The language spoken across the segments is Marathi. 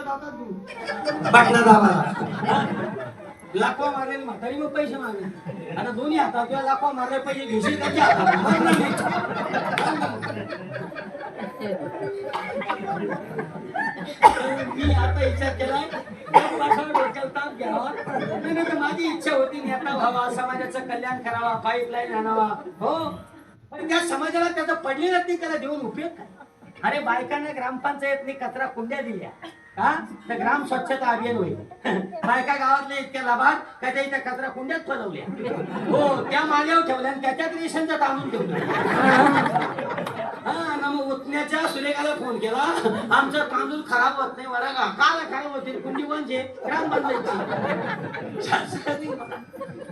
जातात तू बाटला दाबाला लाखवा मारले म्हातारी मग पैसे मागले आता दोन्ही हातात किंवा लाखवा मारले पैसे घेशील त्याच्या हातात मी आता विचार केलाय डोक्याला ताप घ्यावा नाही माझी इच्छा होती नेता व्हावा समाजाचं कल्याण करावा पाईपलाईन आणावा हो पण त्या समाजाला त्याचं पडलेलंच नाही त्याला देऊन उपयोग काय अरे बायकांना ग्रामपंचायतने कचरा कुंड्या दिल्या हा तर ग्राम स्वच्छता अभियान होईल बायका गावातले इतक्या लाभात का त्या इथं कचरा कुंड्यात फलवल्या हो त्या माल्यावर ठेवल्या आणि त्याच्यात रेशनचा तांदूळ ठेवला हा ना मग उठण्याच्या सुरेखाला फोन केला आमचा तांदूळ खराब होत नाही बरं का काल खराब होते कुंडी म्हणजे ग्राम बदलायची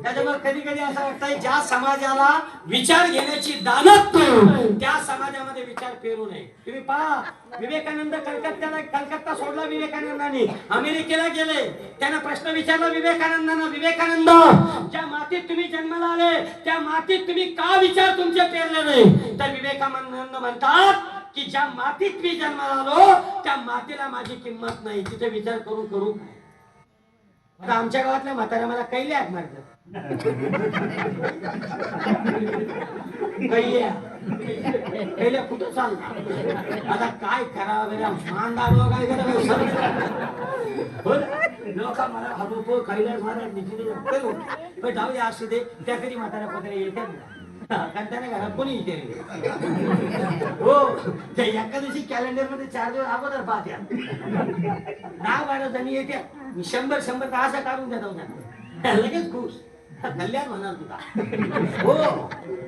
त्याच्यामुळे कधी कधी असं वाटतं ज्या समाजाला विचार घेण्याची दानत त्या समाजामध्ये विचार पेरू नये तुम्ही पहा विवेकानंद कलकत्ता सोडला विवेकानंदांनी अमेरिकेला गेले त्यांना प्रश्न विचारला विवेकानंदांना विवेकानंद ज्या मातीत तुम्ही जन्माला आले त्या मातीत तुम्ही का विचार तुमचे पेरले नाही तर विवेकानंद म्हणतात की ज्या मातीत मी जन्माला आलो त्या मातीला माझी किंमत नाही तिथे विचार करू आता आमच्या गावातल्या म्हाताऱ्या मला कैले हात मारतात कैल्या कुठं चालला आता काय करावं मानदार काय करावं लोक मला हबो कैलास महाराज जाऊ दे असू दे त्या कधी म्हाताऱ्या पत्र्या येतात कारण त्याने घरात कोणी विचारले हो त्या एका दिवशी कॅलेंडर मध्ये 4 दिवस अगोदर पाहत्या 10-12 जणी येत्या 100 असं काढून देता लगेच खुश कल्याण होणार तुला हो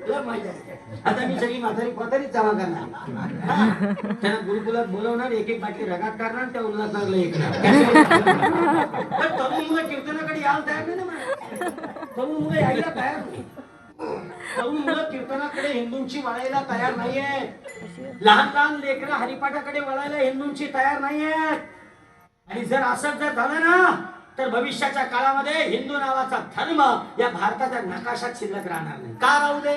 तुला माहिती आहे आता मी सगळी म्हातारी पतारीच जमा करणार त्यांना गुरुकुलात बोलवणार एक बाटली रगात काढणार त्या उल्हासनगरला ऐकणार तरुण मुलं कीर्तनाकडे यायला तयार नाही ना तरुण मुलं यायला तयार नाही तरुण मुलं कीर्तनाकडे हिंदूंची वळायला तयार नाहीये लहान लेकरं हरिपाठाकडे वळायला हिंदूंची तयार नाहीयेत आणि जर असं जर झालं ना तर भविष्याच्या काळामध्ये हिंदू नावाचा धर्म या भारताच्या नकाशात शिल्लक राहणार नाही का राहू दे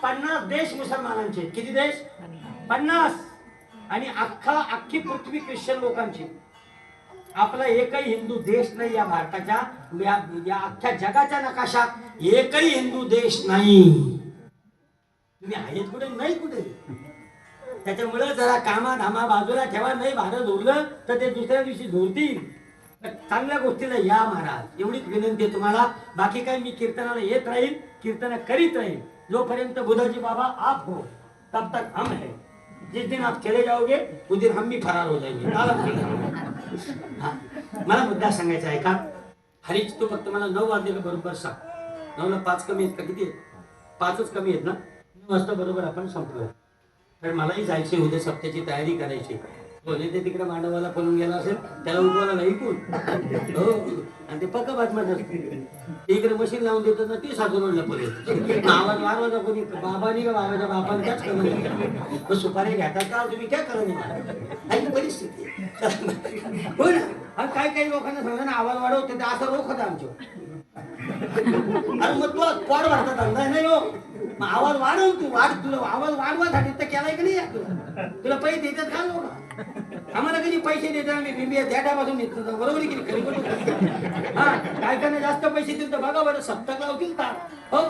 50 देश मुसलमानांचे किती देश 50 आणि अख्खी पृथ्वी ख्रिश्चन लोकांची आपला एकही हिंदू देश नाही या भारताच्या या अख्ख्या जगाच्या नकाशात एकही हिंदू देश नाही तुम्ही आहेत कुठे नाही कुठे त्याच्यामुळे जरा कामाधामा बाजूला ठेवा नाही भारत उरलं तर ते दुसऱ्या दिवशी धुरतील चांगल्या गोष्टीला या महाराज एवढीच विनंती आहे तुम्हाला बाकी काय मी कीर्तनाला येत राहील कीर्तन करीत राहील जोपर्यंत बुधाजी बाबा आप हो तब तक हम है जिस दिन आप चले जाओगे उस दिन हम भी फरार हो जाएंगे मला मुद्दा सांगायचा आहे का हरीच तू फक्त मला 9 वाजले बरोबर सांग 9ला 5 कमी आहेत का किती आहेत 5च कमी आहेत ना 9 वाजता बरोबर आपण संपलो तर मलाही जायचे उद्या सप्त्याची तयारी करायची बोले ते तिकडे मांडवाला पळून गेला असेल त्याला उठवायला नाही कोण हो आणि ते पक्का बातम्या इकडे मशीन लावून देतात ना ती साजूला पर्यंत आवाज वारवाजा कोणी बाबानी का बाबाच्या बापाने त्याच करून सुपारी घेतात का तुम्ही काय करा परिस्थिती हो ना काय काही लोकांना सांगा ना आवाज वाढवते ते असं रोख होता आमच्या अरे मग तुला पोट भरता धंदा नाही हो मग आवाज वाढव तू तुला आवाज वाढवासाठी तर केलाय की नाही तुला पैसे देतात का लोक आम्हाला कधी पैसे देतात आम्ही बिंबिया द्याटापासून देतो बरोबर की खरी हा काय करणे जास्त पैसे देत बघा बरं सप्तक लावतील का हो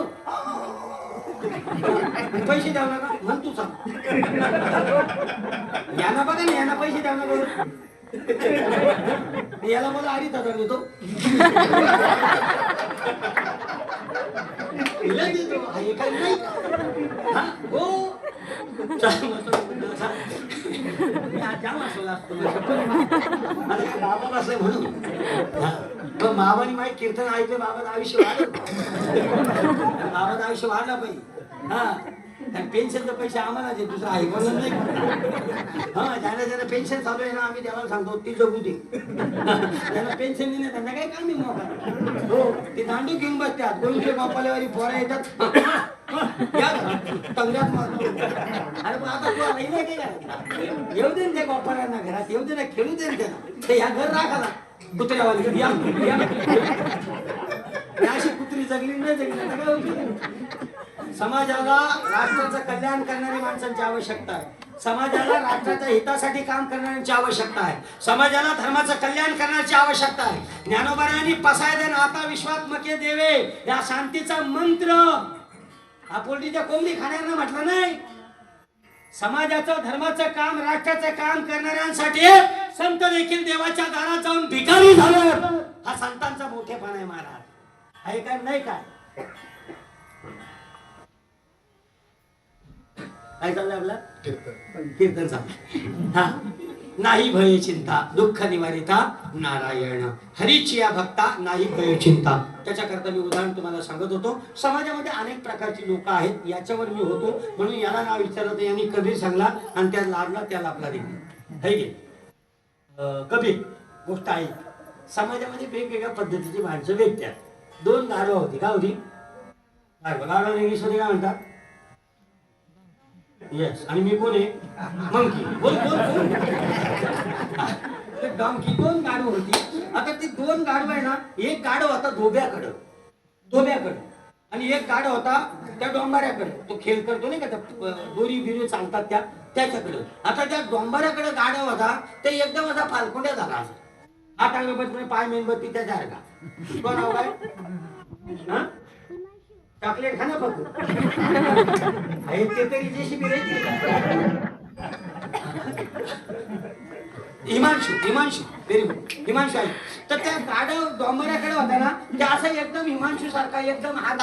पैसे द्याव नका म्हण तू सांग यांना बघा ना यांना पैसे द्याव नका याला मला 2,500 देतो हो बाबा बसले म्हणून बाबानी माहिती कीर्तन ऐकलं बाबाचं आयुष्य वाढलं बाबाचं आयुष्य वाढलं पाहिजे हा आणि पेन्शनचे पैसे आम्हाला जे दुसरं ऐकवलं नाही हा ज्याला पेन्शन चालू आहे ना आम्ही त्याला सांगतो ती जगू दे त्यांना पेन्शन नाही त्यांना काय काम आहे मोबाईल हो ते दांडू घेऊन बसतात कोणते बापाल्यावारी पोरा येतात तंगड्यात मारतो अरे मग आता तुला नाही काय करायचं येऊ दे त्या बापाल्यांना घरात येऊ दे ना खेळू दे त्यांना ते ह्या घर राखाला कुत्र्यावाली अशी कुत्री जगली नाही जगली समाजाला राष्ट्राचं कल्याण करणारी माणसांची आवश्यकता आहे समाजाला राष्ट्राच्या हितासाठी काम करण्याची आवश्यकता आहे. समाजाला धर्माचं कल्याण करण्याची आवश्यकता आहे. ज्ञानोबांनी पसायदन आता विश्वात मके देवे या शांतीचा मंत्र आपुलकीच्या कोंबडी खाण्यानं म्हटलं नाही. समाजाचं धर्माचं काम राष्ट्राचं काम करणाऱ्यांसाठी संत देखील देवाच्या दारात जाऊन भिकारी झालं. हा संतांचा मोठेपणा आहे महाराज. आहे काय नाही काय काय चाललंय आपला कीर्तन चाललंय. हा नाही भय चिंता दुःख निवारिता नारायण हरीची या भक्ता नाही भय चिंता. त्याच्याकरता मी उदाहरण तुम्हाला सांगत होतो. समाजामध्ये अनेक प्रकारची लोक आहेत. याच्यावर मी होतो म्हणून याला नाव विचारलं तर यांनी कबीर सांगला आणि त्या लाभला त्या लाभला देखील है की कबीर गोष्ट आहे. समाजामध्ये वेगवेगळ्या पद्धतीची माणसं भेटतात. दोन गाढवा होती का होती गाढवा इंग्लिश मध्ये काय म्हणतात येस आणि मी कोण आहे मंकी बोल बोल डॉंकी. दोन गाढव होती. आता ती दोन गाढव आहे ना एक गाढव होता धोब्याकडं आणि एक गाढव होता त्या डोंबाऱ्याकडे. तो खेळ करतो नाही का दोरी बिरी चालतात त्याच्याकडे. आता त्या डोंबाऱ्याकडे गाढव होता ते एकदम असा फालकुंड्या झाला असं हात अगरबत्ती पाय मेणबत्ती त्याच्यासारखा. कोण नाव काय चॉकलेट खा ना फक्त ते तरी recipe Himanshu very good Himanshu आहे. तर त्या गाढव डोंबऱ्याकडे होता ना त्या असं एकदम हिमांशू सारखा एकदम हात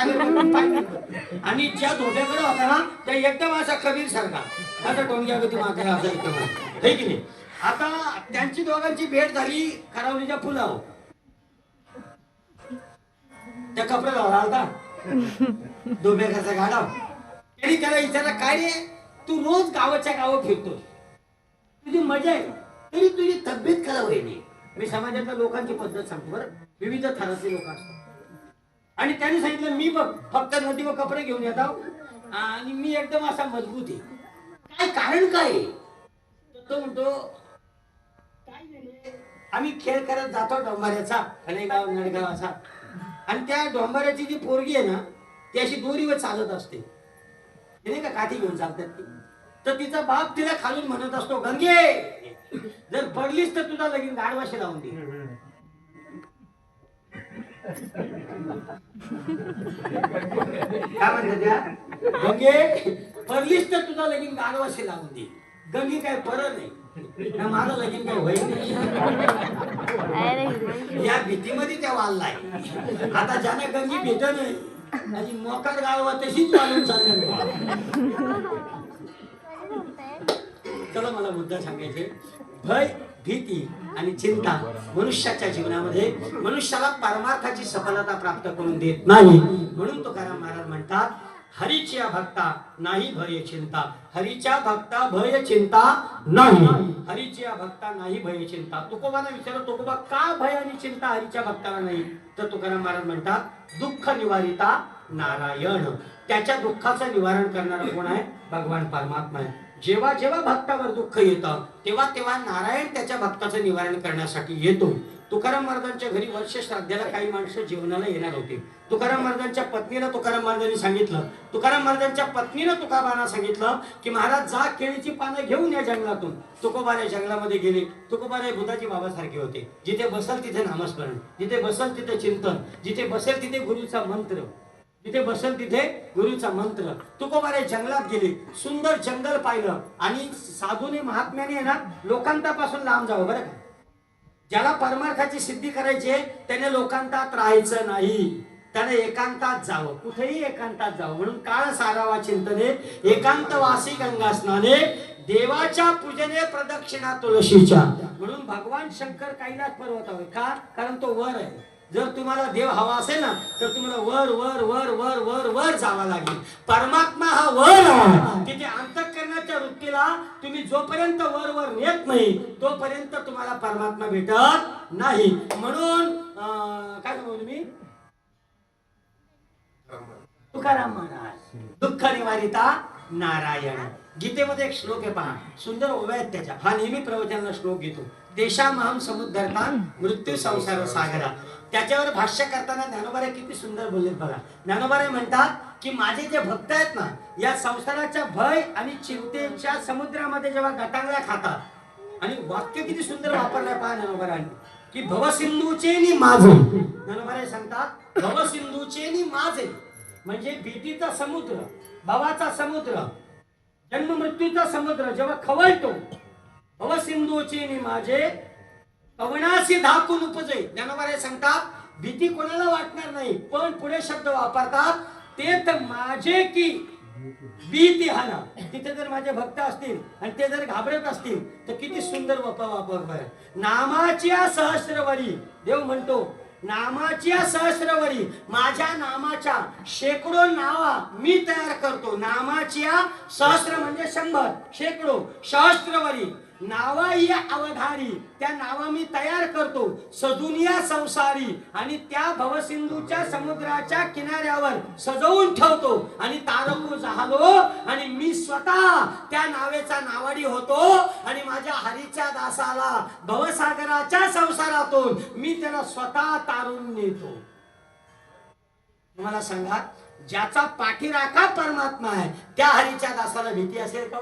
आणि ज्या धोब्याकडे होता ना त्या एकदम असा कबीर सारखा असं टोंग्यावरती मागे असं एकदम आहे की नाही. आता त्यांची दोघांची भेट झाली खरावलीच्या पुलावर. त्या कपडे लावला होता डोंब्याकडचा गाढव. त्यांनी त्याला विचारलं काय रे तू रोज गावाच्या गाव फिरतो तुझी मजा आहे तरी तुझी तब्येत खराब होईल. मी समाजातल्या लोकांची पद्धत सांगतो बरं. विविध थराचे लोक असतात आणि त्यांनी सांगितलं मी बघ फक्त नदीवर कपडे घेऊन येतो आणि मी एकदम असा मजबूत आहे. काय कारण काय तो म्हणतो काय नाही आम्ही खेळ करत जातो डोंबाऱ्याचा खळेगाव नडगाव असा आणि त्या डोंबाऱ्याची जी पोरगी आहे ना ती अशी दोरीवर चालत असते नाही का काठी घेऊन चालतात ती. तर तिचा बाप तिला खालून म्हणत असतो गंगे जर पडलीस तर तुझा लगीन गाढवाशी लावून दे. काय म्हणते त्या गंगे पडलीस तर तुझा लगीन गाढवाशी लावून दे. गंगी काय परत नाही माझं लगीन काय होईल नाही. या भीतीमध्ये त्या वाढलाय. आता ज्याने गंगी भेट नाही आणि मोकार गावा तशीच वाढून चालल्या. चला मला मुद्दा सांगायचे. भय भीती आणि चिंता मनुष्याच्या जीवनामध्ये मनुष्याला परमार्थाची सफलता प्राप्त करून देत नाही. म्हणून तुकाराम महाराज म्हणतात हरीच्या भक्ता नाही भय चिंता. हरीच्या भक्ता भय चिंता नाही. हरीच्या भक्ता नाही भय चिंता. तुकोबांना विचारलं तुकोबा का भय आणि चिंता हरीच्या भक्ताला नाही. तर तुकाराम महाराज म्हणतात दुःख निवारिता नारायण. त्याच्या दुःखाचं निवारण करणारा कोण आहे भगवान परमात्मा आहे. जेव्हा जेव्हा भक्तावर दुःख येतं तेव्हा तेव्हा नारायण त्याच्या भक्ताचं निवारण करण्यासाठी येतो. तुकाराम महाराजांच्या घरी वर्ष श्राद्धाला काही माणसं जेवणाला येणार होते. तुकाराम महाराजांच्या पत्नीला तुकाराम महाराजांनी सांगितलं. तुकाराम महाराजांच्या पत्नीनं तुकोबांना सांगितलं की महाराज जा केळीची पानं घेऊन या जंगलातून. तुकोबाने जंगलामध्ये गेले. तुकोबाने बुधाजी बाबासारखे होते. जिथे बसल तिथे नामस्मरण, जिथे बसल तिथे चिंतन, जिथे बसेल तिथे गुरुचा मंत्र, जिथे बसेल तिथे गुरुचा मंत्र. तुकोबाने जंगलात गेले. सुंदर जंगल पाहिलं आणि साधूने महात्म्याने ना लोकांतापासून लांब जावं बरं का. ज्याला परमार्थाची सिद्धी करायची आहे त्याने लोकांतात राहायचं नाही. त्याने एकांतात जावं. कुठेही एकांतात जावं. म्हणून काळ सारावा चिंतने एकांतवासी गंगा स्नाने देवाच्या पूजने प्रदक्षिणा तुळशीच्या. म्हणून भगवान शंकर कैलास पर्वतावर का कारण तो वर आहे. जर तुम्हाला देव हवा असेल ना तर तुम्हाला वर वर वर वर वर वर जावं लागेल. परमात्मा हा वर आहे. तिथे अंतःकरणाच्या वृत्तीला तुम्ही जोपर्यंत वर वर नेत नाही तोपर्यंत तुम्हाला परमात्मा भेटत नाही. म्हणून काय सांगू तुम्ही तुकाराम महाराज दुःख निवारिता नारायण. गीतेमध्ये एक श्लोक आहे पहा सुंदर ओव्या आहेत त्याच्या. हा नेहमी प्रवचनाला श्लोक घेतो. देशामहम समुद्धरता मृत्यू संसार सागरा. त्याच्यावर भाष्य करताना ज्ञानोबारे किती सुंदर बोललेत बघा. ज्ञानोबारे म्हणतात की माझे जे भक्त आहेत ना, या संसाराच्या भय आणि चिंतेच्या समुद्रामध्ये जेव्हा गटांगळ्या खातात, आणि वाक्य किती सुंदर वापरलंय पहा ज्ञानोबारांनी, की भवसिंधूचे नि माझे. ज्ञानोबाराय सांगतात भवसिंधूचे नि माझे, म्हणजे भीतीचा समुद्र, भवाचा समुद्र, जन्म मृत्यूचा समुद्र जेव्हा खवळतो, भवसिंधूचे नि माझे कवनाशी धाकून उपजे. ज्ञानोबाराय सांगतात भीती कोणाला वाटणार नाही, पण पुढे शब्द वापरतात ते तर माझे की भीती हाना. तिथे जर माझे भक्त असतील आणि ते जर घाबरत असतील तर किती सुंदर वापर. नामाच्या सहस्रवरी, देव म्हणतो नामाच्या सहस्रवरी, माझ्या नामाच्या शेकडो नावा मी तयार करतो. नामाच्या सहस्र म्हणजे 100, शेकडो, सहस्रवरी नावा या अवधारी, त्या नावा मी तयार करतो. सदुनिया संसारी, आणि त्या भवसिंधूच्या समुद्राच्या किनाऱ्यावर सजवून ठेवतो. आणि तारकू जहालो, आणि मी स्वतः त्या नावेचा नावाडी होतो. आणि माझ्या हरीच्या दासाला भवसागराच्या संसारातून मी त्याला स्वतः तारून नेतो. तुम्हाला सांगा, ज्याचा पाठीराखा परमात्मा आहे त्या हरीच्या दासाला भीती असेल का?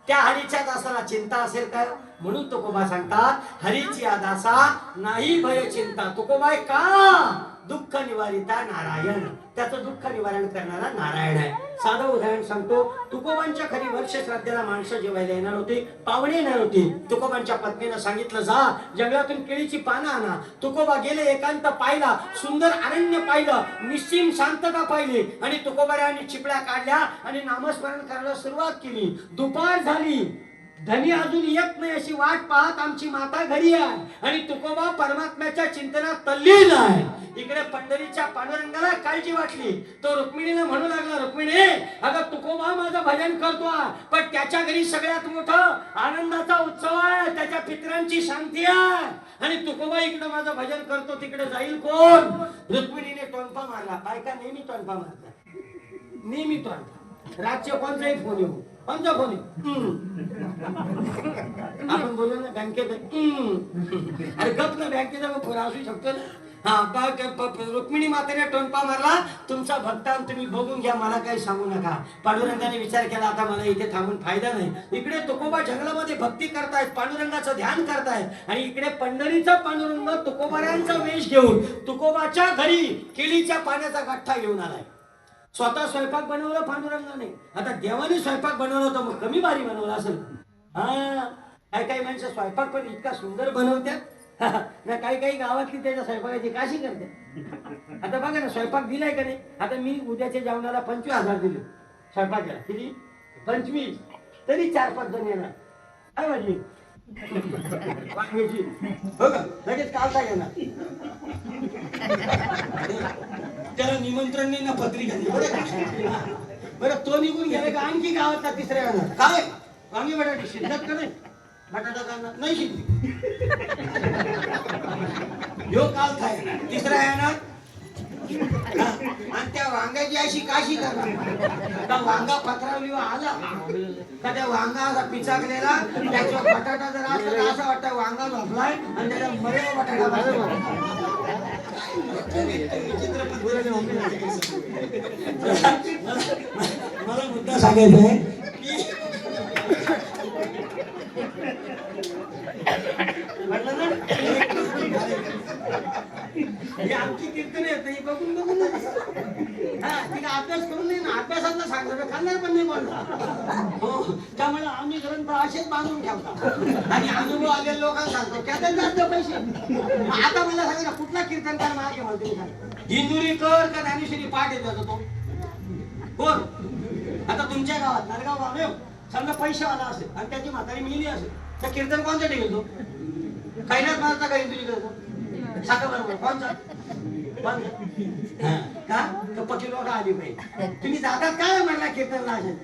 त्या हरीच्या दासाला चिंता असेल काय? म्हणून तुकोबा सांगतात हरीची दासा नाही भय चिंता. तुकोबाई का? दुःख निवारिता नारायण, त्याचं दुःख निवारण करणारा नारायण आहे. साधं उदाहरण सांगतो. तुकोबांच्या खरी वर्ष श्राद्धेला माणसं जेवायला येणार होती, पाहुणे येणार होती. तुकोबांच्या पत्नीनं सांगितलं जा जंगलातून केळीची पानं आणा. तुकोबा गेले, एकांत पाहिला, सुंदर अरण्य पाहिलं, निश्चिम शांतता पाहिली. आणि तुकोबारांनी चिपळ्या काढल्या आणि नामस्मरण करायला सुरुवात केली. दुपार झाली, धनी अजून येत नाही अशी वाट पाहत आमची माता घरी आहे. आणि तुकोबा परमात्म्याच्या चिंतनात तल्लीन आहे. इकडे पंढरीच्या पांडुरंगाला काळजी वाटली. तो रुक्मिणीला म्हणू लागला, रुक्मिणी अगं तुकोबा माझं भजन करतोय, पण त्याच्या घरी सगळ्यात मोठं आनंदाचा उत्सव आहे, त्याच्या पितरांची शांती आहे. आणि तुकोबा इकडे माझं भजन करतो, तिकडे जाईल कोण? रुक्मिणीने टोनपा मारला. बायका नेहमी टोनपा मारतात, नेहमी टोनपा. रातचे कोणताही फोन येऊ, कोणता फोन येऊ, आपण बोलू ना बँकेत, अरे गप ना, बँकेचा फोन असू शकतो ना. हा, रुक्मिणी मातेने टोनपा मारला, तुमचा भक्त तुम्ही बघून घ्या, मला काही सांगू नका. पांडुरंगाने विचार केला आता मला इथे थांबून फायदा नाही. इकडे तुकोबा जंगलामध्ये भक्ती करतायत, पांडुरंगाचं ध्यान करतायत. आणि इकडे पंढरीचा पांडुरंग तुकोबाऱ्यांचा वेश घेऊन तुकोबाच्या घरी केळीच्या पाण्याचा गठ्ठा घेऊन आलाय. स्वतः स्वयंपाक बनवला पांडुरंगाने. आता देवाने स्वयंपाक बनवला तर मग कमी भारी बनवला असेल. हा, काही माणसं स्वयंपाक पण इतका सुंदर बनवतात ना, काही गावातली त्याच्या स्वयंपाकाची काशी करते. आता बघा ना, स्वयंपाक दिलाय का नाही. आता मी उद्याच्या जेवणाला 25,000 दिले स्वयंपाकाला. किती? 25. तरी 4-5 जण येणार. काय वाटली हो का? लगेच कालता येणार. त्याला निमंत्रण नाही ना, पत्रिका नाही. बरं तो निघून गेला का आणखी गावातला तिसऱ्या येणार. काय वांगी बटाटे शिजत का नाही? बटाटा करणार नाही शिजली. ह्यो काल खाय तिसरा येणार. आणि त्या वांग्याची अशी काशी करणार का? वांगा पत्रावली आला का? त्या वांगा असा पिचाकलेला, त्याच्यावर बटाटा जर असला असं वाटतं वांगा झोपलाय आणि त्याच्या मरे बटाटा मला मुद्दा सांगायचा आहे म्हटलं ना, ही आमची कीर्तन येत नाही बघून बघून. हा, तिला अभ्यास करून नाही ना, अभ्यासातला सांगतो खाल्णार पण नाही बोलणार. हो, त्यामुळे आम्ही ग्रंथ असेच बांधून ठेवतो आणि अनुभव आलेल्या लोकांना सांगतो, त्याच्यात जास्त पैसे. आता मला सांगा ना, कुठला कीर्तनकार मागे म्हणतो? हिंदुरीकर का ज्ञानेश्वरी पाठ येतो तो कोण? आता तुमच्या गावात नरगाव गाव समजा पैशावाला असेल आणि त्याची म्हातारी मिली असेल, तर कीर्तन कोणतं ठेवतो? कैलास महाराजचा का हिंदुरीकर? सांगा बरोबर कोणचा? का पक्की लोक आली पाहिजे. तुम्ही जातात काय म्हणला कीर्तनला? असेल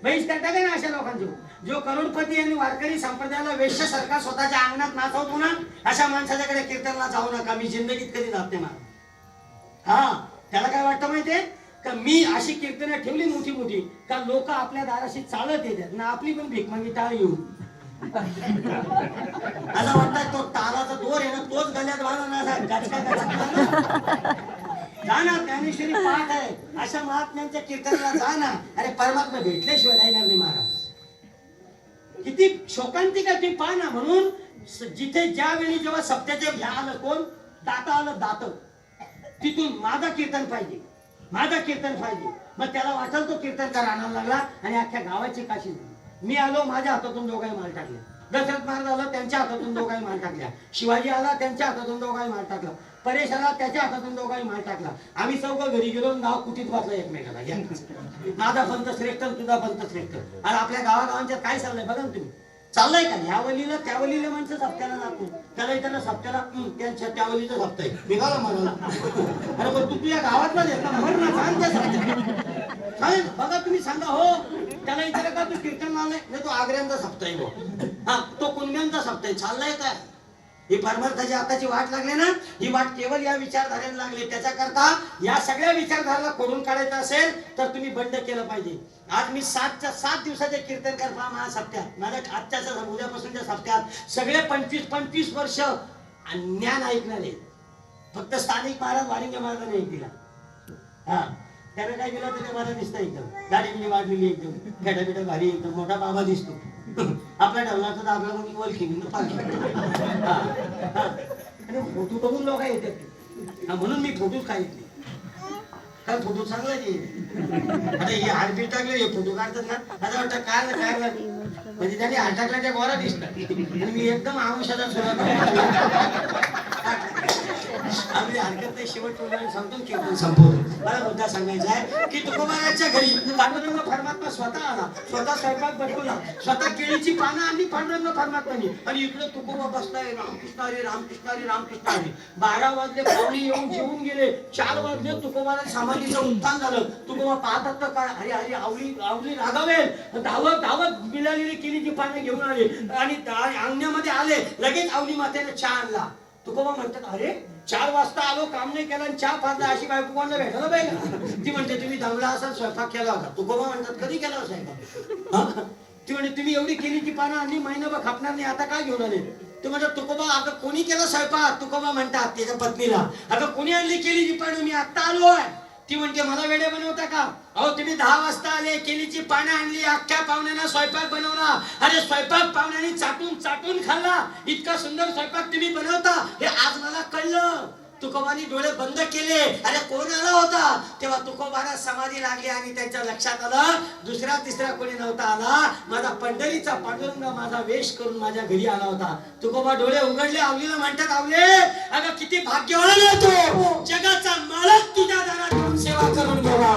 बहिष्कार टाका ना अशा लोकांचे. जो करोडपती आणि वारकरी संप्रदायाला वेश्य सरकार स्वतःच्या अंगणात नाचवतो ना, अशा माणसाच्याकडे कीर्तनला जाऊ नका. मी जिंदगीत कधी जात नाही मला. हा, त्याला काय वाटतं माहितीये का? मी अशी कीर्तनं ठेवली मोठी मोठी का लोक आपल्या दाराशी चालत येतात ना, आपली पण भीक मागी टाळ येऊ. असं वाटतं तो तालाचा दोर आहे ना, तोच गळ्यात घालून असा गचका गचका जा ना, ज्ञानेश्वरी पाठ आहे, अशा महात्म्यांच्या कीर्तनाला जा ना. अरे परमात्मा भेटल्याशिवाय राहणार नाही महाराज. किती शोकांतिका ती पहा ना. म्हणून जिथे ज्या वेळी जेव्हा सप्त्याचे घ्या आलं, कोण दाता आलं, दात तिथून माझं कीर्तन पाहिजे, माझं कीर्तन पाहिजे. मग त्याला वाटल तो कीर्तनकार आणायला लागला आणि अख्ख्या गावाची काशी झाली. मी आलो, माझ्या हातातून दोघाही माल टाकले. दशरथ महाराज आला, त्यांच्या हातातून दोघाही माल टाकल्या. शिवाजी आला, त्यांच्या हातातून दोघाही माल टाकला. परेश आला, त्याच्या हातातून दोघाही माल टाकला. आम्ही चौघं घरी गेलो, गाव कुटीत वाचलं एकमेकाला. माझा पंत श्रेष्ठ, तुझा पंत श्रेष्ठ. आणि आपल्या गावागावांच्या काय चाललंय बघा ना तुम्ही. चाललंय का ह्या वलीला त्या वलीला माणसं सप्त्याला जात नाही. त्याला इथं सप्त्याला त्यांच्या त्या वलीचं सप्ताह आहे निघाला मला. अरे पण तू तुझ्या गावातला येता म्हण ना, सांग त्या सांग बघा तुम्ही सांगा. हो त्याला इथं का तू कीर्तन लावलंय नाही, तो आग्र्यांचा सप्ताह आहे. हा तो कुंड्यांचा सप्ताह आहे. चाललंय काय ही परमार्थाची आताची वाट लागली ना, ही वाट केवळ या विचारधारेला लागली. त्याच्याकरता या सगळ्या विचारधाराला खोडून काढायचं असेल तर तुम्ही बंड केलं पाहिजे. आज मी 7 दिवसाचे कीर्तनकार पहा माझ्या सप्त्यात, माझ्या आजच्या उद्यापासूनच्या सप्त्यात सगळे 25 वर्ष ज्ञान ऐकणारे. फक्त स्थानिक महाराज वारिंगे महाराजांनी एक दिला. हा त्याने काय दिलं तर मला दिसतं एकदम दाढी बिडी वाढलेली, एकदम खेडा बिडा भारी, एकदम मोठा बाबा दिसतो. आपल्या ढवलाचा तर आपल्या कोणी ओळखी फोटो बघून लोक येतात. म्हणून मी फोटोच काही काय फोटो चांगला आता हे हारबीर टाकले, हे फोटो काढतात ना, आता वाटतं काय काय म्हणजे त्याने हात टाकला त्या गोरा दिसतात. आणि मी एकदम आमुषाचा सुरुवात आम्ही हरकत नाही. शेवट सांगतो कीर्तन संपवतो. मला मुद्दा सांगायचा आहे की तुकोबाराच्या घरी पांडुरंग परमात्मा स्वतः आला, स्वतः स्वयंपाक बनवला, स्वतः केळीची पानं आणली पांडुरंग परमात्मानी. आणि इकडे तुकोबा बसताय, रामकृष्ण हरी रामकृष्ण हरी रामकृष्ण हरी. 12 वाजले, पाहुणे येऊन जेवून गेले. 4 वाजले, तुकोबाला समाधीचं उत्थान झालं. तुकोबा पाहतात तर काय, हरी हरी आवली रागावेल. धावत धावत मिळालेली केळीची पानं घेऊन आले आणि अंगण्यामध्ये आले. लगेच आवली मातेने चहा आणला. तुकोबा म्हणतात, अरे 4 वाजता आलो, काम नाही केला आणि चहा पाजला, अशी बायको कोणाला भेटायला पाहिजे. ती म्हणते तुम्ही दमला असाल, स्वयंपाक केला होता. तुकोबा म्हणतात, कधी केला स्वयंपाक. ती म्हणते तुम्ही एवढी केलीची पानं आणि महिनाभर खापणार नाही, आता काय घेऊन आले. तू म्हणतात तुकोबा अगं कोणी केला स्वयंपाक. तुकोबा म्हणतात त्याच्या पत्नीला, अगं कोणी आणली केलीची पानं, मी आता आलोय. ती म्हणते मला वेडे बनवता का. अहो तुम्ही 10 वाजता आले, केलीची पानं आणली, अख्ख्या पाहुण्यांना स्वयंपाक बनवला. अरे स्वयंपाक पाहुण्यांनी चाटून चाटून खाल्ला. इतका सुंदर स्वयंपाक तुम्ही बनवता हे आज मला कळलं. तुकोबानी डोळे बंद केले. अरे कोण आला होता. तेव्हा तुकोबाला समाधी लागली आणि त्यांच्या लक्षात आलं दुसरा तिसरा कोणी नव्हता आला, माझा पंढरीचा पांडुरंग माझा वेश करून माझ्या घरी आला होता. तुकोबा डोळे उघडले. आवलीला म्हणतात, आवले अगं किती भाग्यवान आहे तू, जगाचा मालक तुझ्या दारात येऊन सेवा करून गेला.